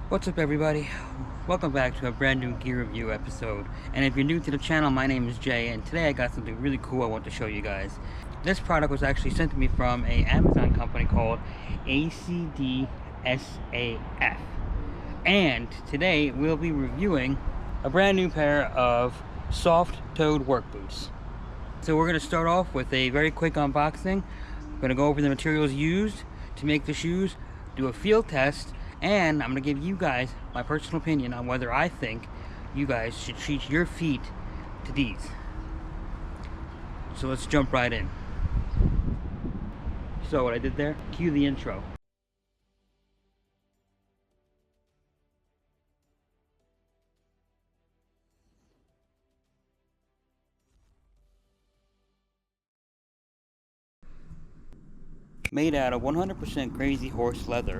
What's up, everybody? Welcome back to a brand new gear review episode. And if you're new to the channel, my name is Jay, and today I got something really cool I want to show you guys. This product was actually sent to me from an Amazon company called Acdsaf. And today we'll be reviewing a brand new pair of soft-toed work boots. So we're going to start off with a very quick unboxing. I'm going to go over the materials used to make the shoes, do a field test, and I'm going to give you guys my personal opinion on whether I think you guys should treat your feet to these. So let's jump right in. So what I did there, cue the intro. Made out of 100% crazy horse leather,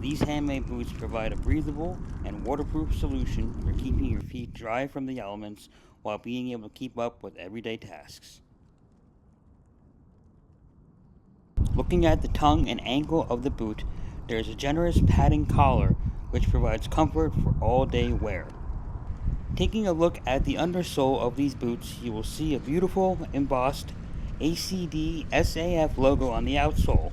these handmade boots provide a breathable and waterproof solution for keeping your feet dry from the elements while being able to keep up with everyday tasks. Looking at the tongue and ankle of the boot, there is a generous padding collar which provides comfort for all-day wear. Taking a look at the undersole of these boots, you will see a beautiful embossed Acdsaf logo on the outsole.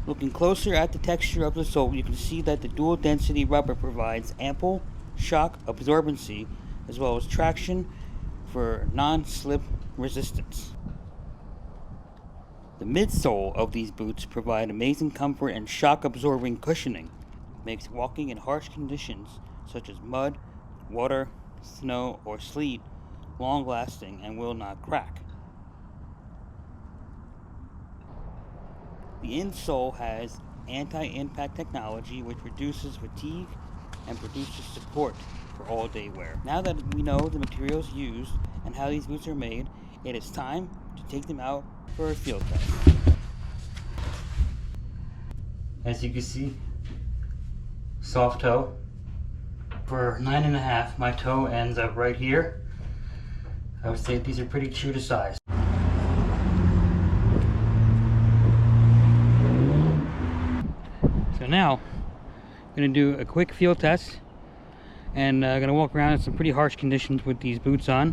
Looking closer at the texture of the sole, you can see that the dual density rubber provides ample shock absorbency as well as traction for non-slip resistance. The midsole of these boots provide amazing comfort and shock absorbing cushioning. Makes walking in harsh conditions such as mud, water, snow, or sleet long lasting and will not crack. The insole has anti-impact technology which reduces fatigue and produces support for all-day wear. Now that we know the materials used and how these boots are made, it is time to take them out for a field test. As you can see, soft toe. For 9.5, my toe ends up right here. I would say these are pretty true to size. So now, I'm going to do a quick field test, and I'm going to walk around in some pretty harsh conditions with these boots on,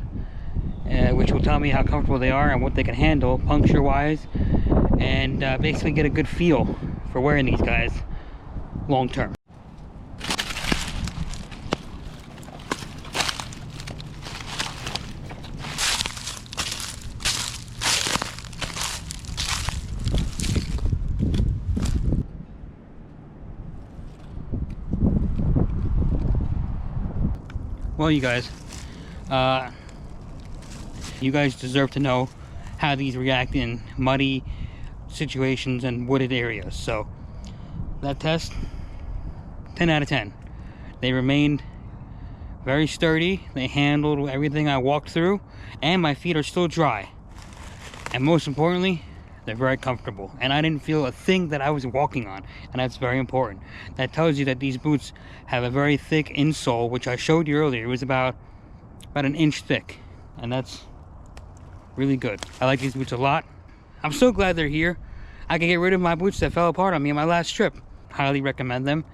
which will tell me how comfortable they are and what they can handle puncture wise, and basically get a good feel for wearing these guys long term. Well, you guys deserve to know how these react in muddy situations and wooded areas. So that test, 10 out of 10. They remained very sturdy. They handled everything I walked through, and my feet are still dry. And most importantly, they're very comfortable, and I didn't feel a thing that I was walking on, and that's very important. That tells you that these boots have a very thick insole, which I showed you earlier. It was about an inch thick, and that's really good. I like these boots a lot. I'm so glad they're here. I can get rid of my boots that fell apart on me on my last trip. Highly recommend them.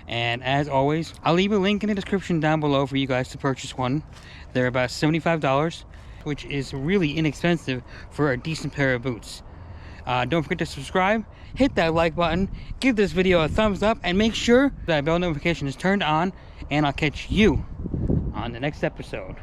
And as always, I'll leave a link in the description down below for you guys to purchase one. They're about $75, which is really inexpensive for a decent pair of boots. Don't forget to subscribe, hit that like button, give this video a thumbs up, and make sure that bell notification is turned on, and I'll catch you on the next episode.